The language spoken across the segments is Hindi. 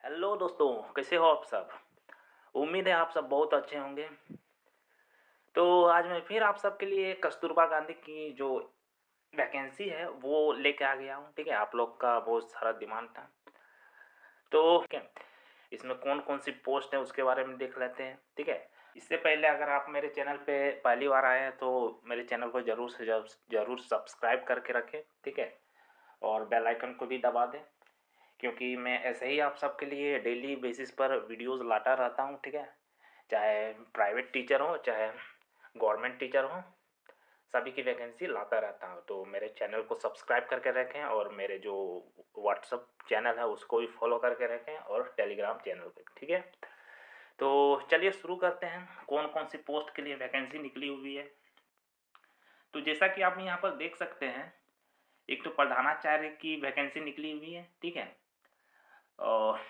हेलो दोस्तों, कैसे हो आप सब। उम्मीद है आप सब बहुत अच्छे होंगे। तो आज मैं फिर आप सबके लिए कस्तूरबा गांधी की जो वैकेंसी है वो लेके आ गया हूँ। ठीक है, आप लोग का बहुत सारा डिमांड था। तो ठीक है, इसमें कौन कौन सी पोस्ट है उसके बारे में देख लेते हैं। ठीक है, इससे पहले अगर आप मेरे चैनल पे पहली बार आए हैं तो मेरे चैनल को ज़रूर से ज़रूर सब्सक्राइब करके रखें। ठीक है, और बेल आइकन को भी दबा दें, क्योंकि मैं ऐसे ही आप सबके लिए डेली बेसिस पर वीडियोस लाता रहता हूँ। ठीक है, चाहे प्राइवेट टीचर हो चाहे गवर्नमेंट टीचर हो, सभी की वैकेंसी लाता रहता हूँ। तो मेरे चैनल को सब्सक्राइब करके रखें और मेरे जो व्हाट्सअप चैनल है उसको भी फॉलो करके रखें और टेलीग्राम चैनल को। ठीक है, तो चलिए शुरू करते हैं। कौन कौन सी पोस्ट के लिए वैकेंसी निकली हुई है, तो जैसा कि आप यहाँ पर देख सकते हैं, एक तो प्रधानाचार्य की वैकेंसी निकली हुई है। ठीक है, और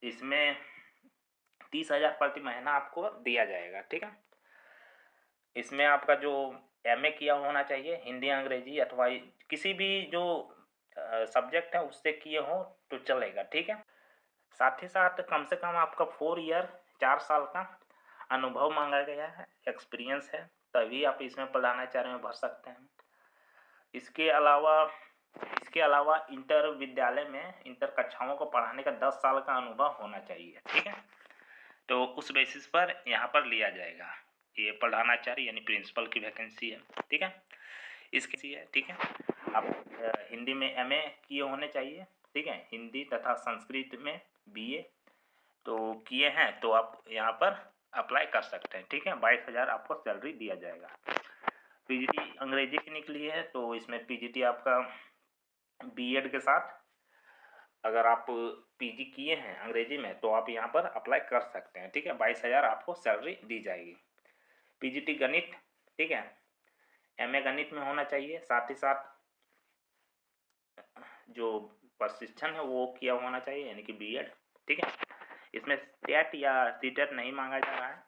इसमें 30,000 प्रति महीना आपको दिया जाएगा। ठीक है, इसमें आपका जो एमए किया होना चाहिए, हिंदी अंग्रेजी अथवा किसी भी जो सब्जेक्ट है उससे किए हो तो चलेगा। ठीक है, साथ ही साथ कम से कम आपका 4 ईयर 4 साल का अनुभव मांगा गया है, एक्सपीरियंस है, तभी आप इसमें प्रधानाचार्य में भर सकते हैं। इसके अलावा इंटर विद्यालय में इंटर कक्षाओं को पढ़ाने का 10 साल का अनुभव होना चाहिए। ठीक है, तो उस बेसिस पर यहाँ पर लिया जाएगा। ये प्रधानाचार्य यानी प्रिंसिपल की वैकेंसी है। ठीक है, इसकी है। ठीक है, आप हिंदी में एमए किए होने चाहिए। ठीक है, हिंदी तथा संस्कृत में बीए तो किए हैं तो आप यहाँ पर अप्लाई कर सकते हैं। ठीक है, 22,000 आपको सैलरी दिया जाएगा। पीजीटी अंग्रेजी की निकली है तो इसमें पीजीटी आपका बीएड के साथ, अगर आप पीजी किए हैं अंग्रेजी में तो आप यहाँ पर अप्लाई कर सकते हैं। ठीक है, 22,000 आपको सैलरी दी जाएगी। पीजीटी गणित, ठीक है, एमए गणित में होना चाहिए, साथ ही साथ जो प्रशिक्षण है वो किया होना चाहिए यानी कि बीएड। ठीक है, इसमें टेट या सीटेट नहीं मांगा जा रहा है।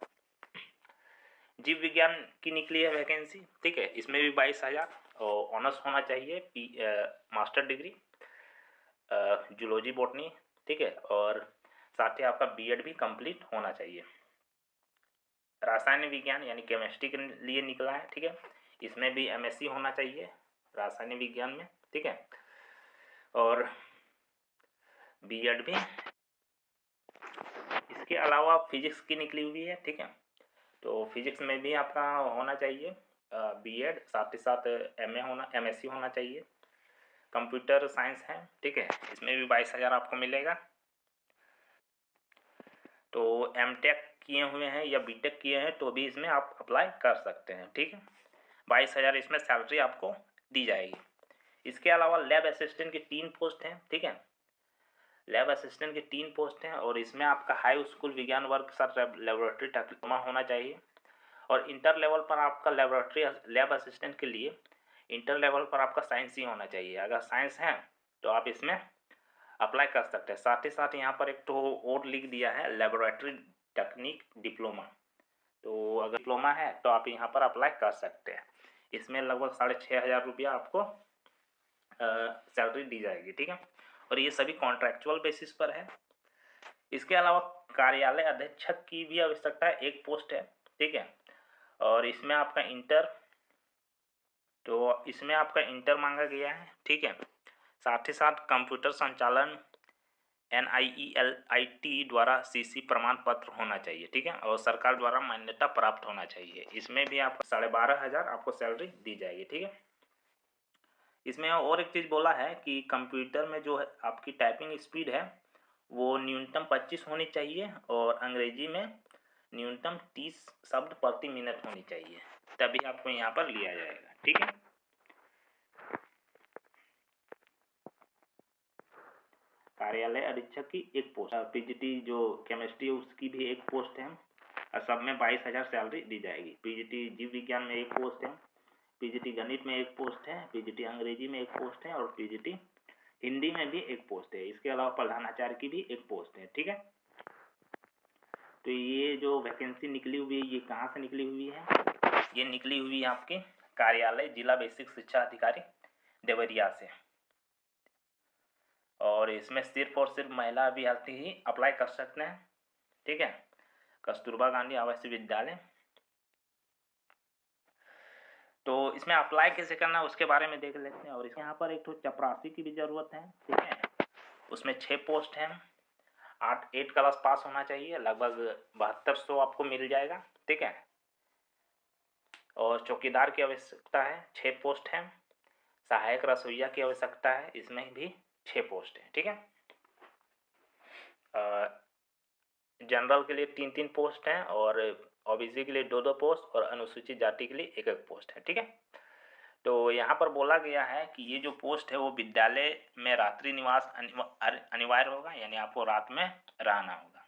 जीव विज्ञान की निकली है वैकेंसी। ठीक है, इसमें भी 22,000 और ऑनर्स होना चाहिए, मास्टर डिग्री जूलॉजी बॉटनी। ठीक है, और साथ ही आपका बीएड भी कंप्लीट होना चाहिए। रासायनिक विज्ञान यानी केमिस्ट्री के लिए निकला है। ठीक है, इसमें भी एमएससी होना चाहिए रासायनिक विज्ञान में। ठीक है, और बीएड भी। इसके अलावा फिजिक्स की निकली हुई है। ठीक है, तो फिजिक्स में भी आपका होना चाहिए बीएड, साथ ही साथ एमएससी होना चाहिए। कंप्यूटर साइंस है। ठीक है, इसमें भी 22,000 आपको मिलेगा। तो एमटेक किए हुए हैं या बीटेक किए हैं तो भी इसमें आप अप्लाई कर सकते हैं। ठीक है, 22,000 इसमें सैलरी आपको दी जाएगी। इसके अलावा लैब असिस्टेंट की 3 पोस्ट हैं। ठीक है, लैब असिस्टेंट की 3 पोस्ट हैं और इसमें आपका हाई स्कूल विज्ञान वर्ग के साथ लेबोरेटरी डिप्लोमा होना चाहिए। और इंटर लेवल पर आपका लैब असिस्टेंट के लिए इंटर लेवल पर आपका साइंस ही होना चाहिए। अगर साइंस है तो आप इसमें अप्लाई कर सकते हैं। साथ ही साथ यहाँ पर एक तो और लिख दिया है लेबोरेटरी टेक्निक डिप्लोमा, तो अगर डिप्लोमा है तो आप यहाँ पर अप्लाई कर सकते हैं। इसमें लगभग 6,500 रुपया आपको सैलरी दी जाएगी। ठीक है, और ये सभी कॉन्ट्रैक्चुअल बेसिस पर है। इसके अलावा कार्यालय अधीक्षक की भी आवश्यकता है, एक पोस्ट है। ठीक है, और इसमें आपका इंटर मांगा गया है। ठीक है, साथ ही साथ कंप्यूटर संचालन NIELIT द्वारा CC प्रमाण पत्र होना चाहिए। ठीक है, और सरकार द्वारा मान्यता प्राप्त होना चाहिए। इसमें भी आपको 12,500 आपको सैलरी दी जाएगी। ठीक है, इसमें और एक चीज़ बोला है कि कंप्यूटर में जो है आपकी टाइपिंग स्पीड है वो न्यूनतम 25 होनी चाहिए और अंग्रेजी में न्यूनतम 30 शब्द प्रति मिनट होनी चाहिए, तभी आपको यहाँ पर लिया जाएगा। ठीक है, कार्यालय अधीक्षक की एक पोस्ट, पीजीटी जो केमिस्ट्री है उसकी भी एक पोस्ट है और सब में 22,000 सैलरी दी जाएगी। पीजीटी जीव विज्ञान में एक पोस्ट है, पीजीटी गणित में एक पोस्ट है, पीजीटी अंग्रेजी में एक पोस्ट है और पीजीटी हिंदी में भी एक पोस्ट है। इसके अलावा प्रधानाचार्य की भी एक पोस्ट है। ठीक है, तो ये जो वैकेंसी निकली हुई है ये कहाँ से निकली हुई है, ये निकली हुई है आपके कार्यालय जिला बेसिक शिक्षा अधिकारी देवरिया से। और इसमें सिर्फ और सिर्फ महिला अभ्यर्थी ही अप्लाई कर सकते हैं, ठीक है। कस्तूरबा गांधी आवासीय विद्यालय। तो इसमें अप्लाई कैसे करना है उसके बारे में देख लेते हैं। और यहाँ पर एक तो चपरासी की भी ज़रूरत है, ठीक है। उसमें 6 पोस्ट हैं। 8 क्लास पास होना चाहिए, लगभग 7200 आपको मिल जाएगा, ठीक है। और चौकीदार की आवश्यकता है, 6 पोस्ट हैं। सहायक रसोइया की आवश्यकता है, इसमें भी 6 पोस्ट हैं, ठीक है। जनरल के लिए 3-3 पोस्ट हैं, और ओबीसी के लिए 2-2 पोस्ट, और अनुसूचित जाति के लिए 1-1 पोस्ट है, ठीक है। तो यहाँ पर बोला गया है कि ये जो पोस्ट है वो विद्यालय में रात्रि निवास अनिवार्य होगा, यानी आपको रात में रहना होगा।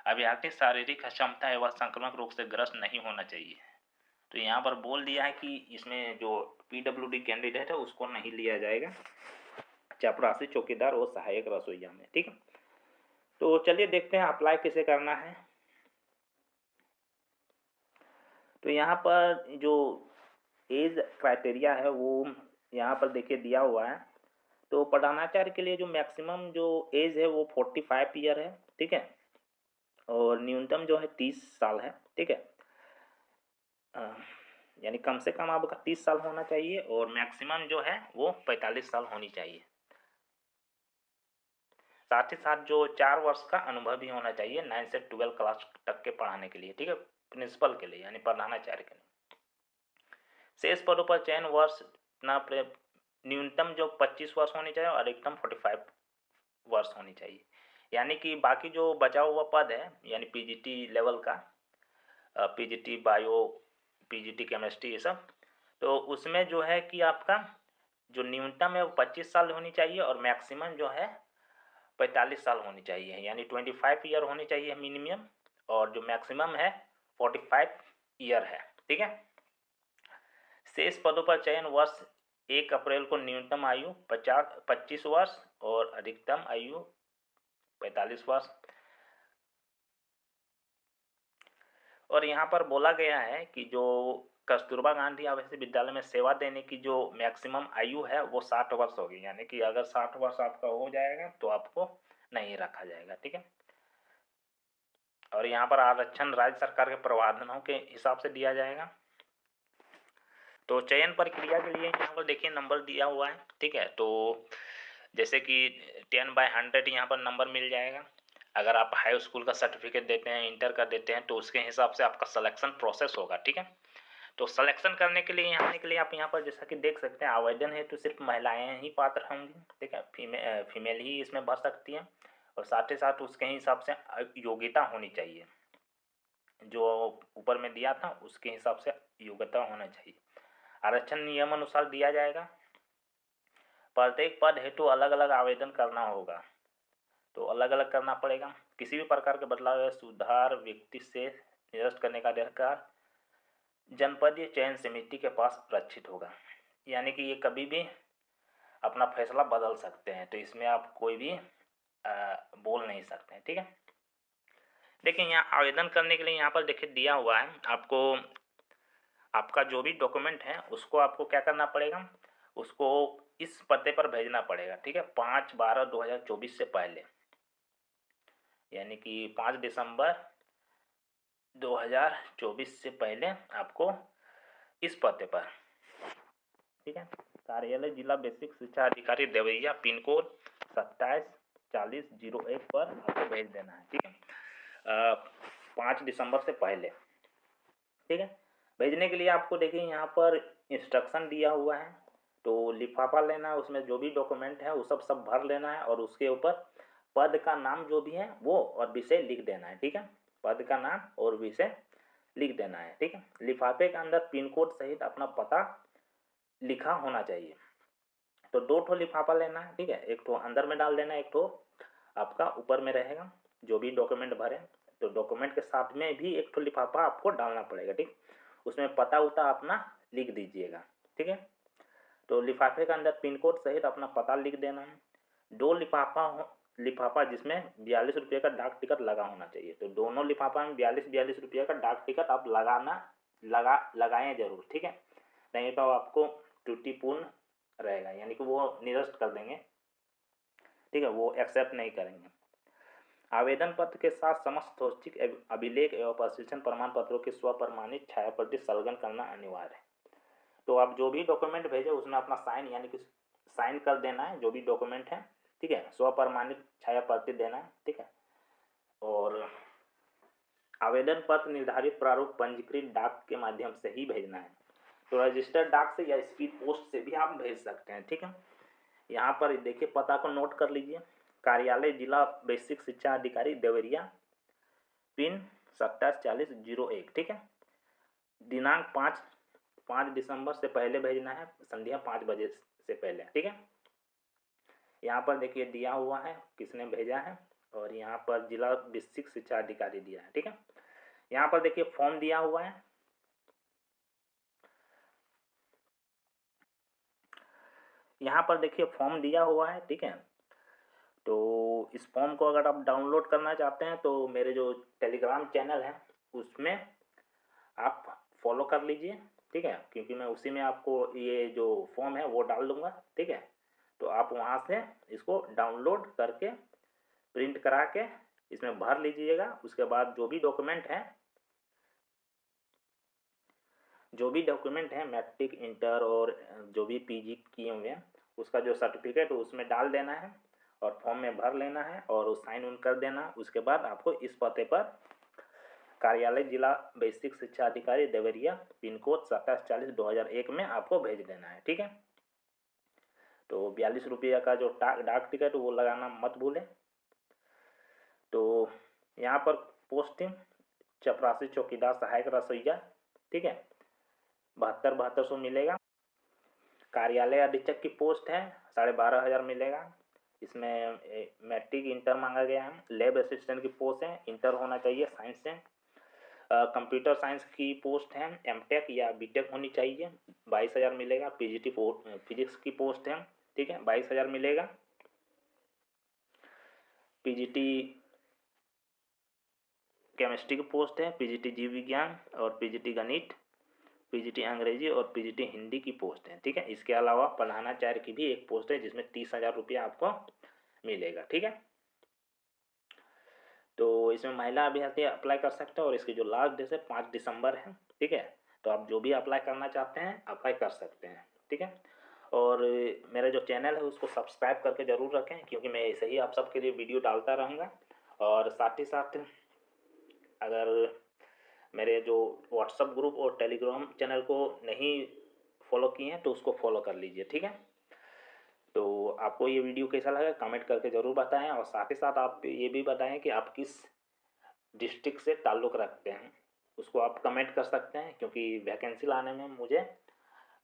अभ्यर्थी शारीरिक अक्षमता एवं संक्रामक रोग से ग्रस्त नहीं होना चाहिए। तो यहाँ पर बोल दिया है कि इसमें जो पीडब्ल्यूडी कैंडिडेट है उसको नहीं लिया जाएगा, चपरासी, चौकीदार और सहायक रसोइया में, ठीक है। तो चलिए देखते हैं अप्लाई कैसे करना है। तो यहाँ पर जो एज क्राइटेरिया है वो यहाँ पर देखिए दिया हुआ है। तो प्रधानाचार्य के लिए जो मैक्सिमम जो एज है वो 45 ईयर है, ठीक है। और न्यूनतम जो है 30 साल है, ठीक है। यानी कम से कम आपका 30 साल होना चाहिए, और मैक्सिमम जो है वो 45 साल होनी चाहिए। साथ ही साथ जो 4 वर्ष का अनुभव भी होना चाहिए 9 से 12 क्लास तक के पढ़ाने के लिए, ठीक है, प्रिंसिपल के लिए यानी प्रधानाचार्य के लिए। शेष पदों पर चयन वर्ष ना न्यूनतम जो 25 वर्ष होनी चाहिए और अधिकतम 45 वर्ष होनी चाहिए। यानी कि बाकी जो बचा हुआ पद है यानी पीजीटी लेवल का, पीजीटी बायो, पीजीटी केमिस्ट्री, ये सब, तो उसमें जो है कि आपका जो न्यूनतम है वो 25 साल होनी चाहिए, और मैक्सिमम जो है 45 साल होनी चाहिए, यानी 25 ईयर होनी चाहिए मिनिमम, और जो मैक्सिमम है 45 ईयर है, ठीक है। शेष पदों पर चयन वर्ष 1 अप्रैल को न्यूनतम आयु 25 वर्ष और अधिकतम आयु 45 वर्ष। और यहाँ पर बोला गया है कि जो कस्तूरबा गांधी आवासीय विद्यालय में सेवा देने की जो मैक्सिमम आयु है वो 60 वर्ष होगी, यानी कि अगर 60 वर्ष आपका हो जाएगा तो आपको नहीं रखा जाएगा, ठीक है। और यहाँ पर आरक्षण राज्य सरकार के प्रावधानों के हिसाब से दिया जाएगा। तो चयन प्रक्रिया के लिए यहाँ पर देखिए नंबर दिया हुआ है, ठीक है। तो जैसे कि 10/100 यहाँ पर नंबर मिल जाएगा। अगर आप हाई स्कूल का सर्टिफिकेट देते हैं, इंटर का देते हैं, तो उसके हिसाब से आपका सिलेक्शन प्रोसेस होगा, ठीक है। तो सिलेक्शन करने के लिए यहाँ आने के लिए आप यहाँ पर जैसा कि देख सकते हैं, आवेदन है तो सिर्फ महिलाएं ही पात्र होंगी, ठीक है। फीमेल ही इसमें भर सकती हैं, और साथ ही साथ उसके हिसाब से योग्यता होनी चाहिए, जो ऊपर में दिया था उसके हिसाब से योग्यता होना चाहिए। आरक्षण नियम अनुसार दिया जाएगा। प्रत्येक पद हेतु अलग अलग आवेदन करना होगा, तो अलग अलग करना पड़ेगा। किसी भी प्रकार के बदलाव या सुधार व्यक्ति से निरस्त करने का अधिकार जनपदीय चयन समिति के पास सुरक्षित होगा, यानी कि ये कभी भी अपना फैसला बदल सकते हैं, तो इसमें आप कोई भी बोल नहीं सकते हैं, ठीक है। देखिए यहाँ आवेदन करने के लिए यहाँ पर देखिए दिया हुआ है, आपको आपका जो भी डॉक्यूमेंट है उसको आपको क्या करना पड़ेगा, उसको इस पते पर भेजना पड़ेगा, ठीक है। 5/12/2024 से पहले, यानी कि 5 दिसंबर 2024 से पहले आपको इस पते पर, ठीक है। कार्यालय जिला बेसिक शिक्षा अधिकारी देवैया, पिन कोड 274001 पर आपको भेज देना है, ठीक है। 5 दिसंबर से पहले, ठीक है। भेजने के लिए आपको देखिए यहाँ पर इंस्ट्रक्शन दिया हुआ है। तो लिफाफा लेना है, उसमें जो भी डॉक्यूमेंट है वो सब भर लेना है, और उसके ऊपर पद का नाम जो भी है वो और विषय लिख देना है, ठीक है। पद का नाम और विषय लिख देना है, ठीक है। लिफाफे के अंदर पिन कोड सहित अपना पता लिखा होना चाहिए। तो 2 ठो लिफाफा लेना है, ठीक है। एक ठो अंदर में डाल देना है, एक ठो आपका ऊपर में रहेगा जो भी डॉक्यूमेंट भरे। तो डॉक्यूमेंट के साथ में भी एक ठो लिफाफा आपको डालना पड़ेगा, ठीक। उसमें पता उता अपना लिख दीजिएगा, ठीक है। तो लिफाफे के अंदर पिन कोड सहित अपना पता लिख देना है। 2 लिफाफा जिसमें 42 रुपये का डाक टिकट लगा होना चाहिए। तो दोनों लिफाफा में 42 रुपये का डाक टिकट आप लगाएं जरूर, ठीक है। नहीं तो आपको त्रुटिपूर्ण रहेगा, यानी कि वो निरस्त कर देंगे। ठीक है, वो एक्सेप्ट नहीं करेंगे। आवेदन पत्र के साथ समस्त स्वैच्छिक अभिलेख एवं प्रशिक्षण प्रमाण पत्रों की स्वप्रमाणित छायाप्रति संलग्न करना अनिवार्य है। तो आप जो भी डॉक्यूमेंट भेजे उसमें अपना साइन यानी कि साइन कर देना है, जो भी डॉक्यूमेंट है, ठीक है, स्वप्रमाणित छायाप्रति देना है, ठीक है। और आवेदन पत्र निर्धारित प्रारूप पंजीकृत डाक के माध्यम से ही भेजना है। तो रजिस्टर्ड डाक से या स्पीड पोस्ट से भी आप भेज सकते हैं, ठीक है। यहाँ पर देखिए, पता को नोट कर लीजिए। कार्यालय जिला बेसिक शिक्षा अधिकारी देवरिया, पिन 274001, ठीक है। दिनांक 5 दिसंबर से पहले भेजना है, संध्या 5 बजे से पहले, ठीक है। यहाँ पर देखिए दिया हुआ है किसने भेजा है, और यहाँ पर जिला बेसिक शिक्षा अधिकारी दिया है, ठीक है। यहाँ पर देखिए फॉर्म दिया हुआ है, यहाँ पर देखिए फॉर्म दिया हुआ है, ठीक है। तो इस फॉर्म को अगर आप डाउनलोड करना चाहते हैं तो मेरे जो टेलीग्राम चैनल है उसमें आप फॉलो कर लीजिए, ठीक है, क्योंकि मैं उसी में आपको ये जो फॉर्म है वो डाल दूंगा, ठीक है। तो आप वहाँ से इसको डाउनलोड करके प्रिंट करा के इसमें भर लीजिएगा। उसके बाद जो भी डॉक्यूमेंट है मैट्रिक, इंटर और जो भी पीजी किए हुए हैं उसका जो सर्टिफिकेट उसमें डाल देना है और फॉर्म में भर लेना है और साइन उन कर देना। उसके बाद आपको इस पते पर कार्यालय जिला बेसिक शिक्षा अधिकारी देवरिया, पिन कोड 2740-2001 में आपको भेज देना है, ठीक है। तो 42 रुपये का जो डाक टिकट वो लगाना मत भूलें। तो यहाँ पर पोस्टिंग चपरासी चौकीदार सहायक रसोइया, ठीक है, 7200 मिलेगा। कार्यालय अधीक्षक की पोस्ट है 12,500 मिलेगा। इसमें मैट्रिक इंटर मांगा गया है। लैब असिस्टेंट की पोस्ट है, इंटर होना चाहिए साइंस से। कंप्यूटर साइंस की पोस्ट है, एमटेक या बीटेक होनी चाहिए, 22,000 मिलेगा। पीजीटी फिजिक्स की पोस्ट है, ठीक है, 22,000 मिलेगा। पीजीटी केमिस्ट्री की पोस्ट है, पीजीटी जीव विज्ञान और पीजीटी गणित, पीजीटी अंग्रेजी और पीजीटी हिंदी की पोस्ट है, ठीक है। इसके अलावा प्रधानाचार्य की भी एक पोस्ट है जिसमें 30,000 रुपया आपको मिलेगा, ठीक है। तो इसमें महिला अभ्यर्थी अप्लाई कर सकते हैं और इसकी जो लास्ट डेट है 5 दिसंबर है, ठीक है। तो आप जो भी अप्लाई करना चाहते हैं अप्लाई कर सकते हैं, ठीक है। और मेरा जो चैनल है उसको सब्सक्राइब करके ज़रूर रखें, क्योंकि मैं ऐसे ही आप सबके लिए वीडियो डालता रहूँगा। और साथ ही साथ अगर मेरे जो व्हाट्सअप ग्रुप और टेलीग्राम चैनल को नहीं फॉलो किए हैं तो उसको फॉलो कर लीजिए, ठीक है। तो आपको ये वीडियो कैसा लगा कमेंट करके ज़रूर बताएं, और साथ ही साथ आप ये भी बताएं कि आप किस डिस्ट्रिक्ट से ताल्लुक़ रखते हैं, उसको आप कमेंट कर सकते हैं, क्योंकि वैकेंसी लाने में मुझे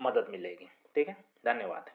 मदद मिलेगी, ठीक है। धन्यवाद।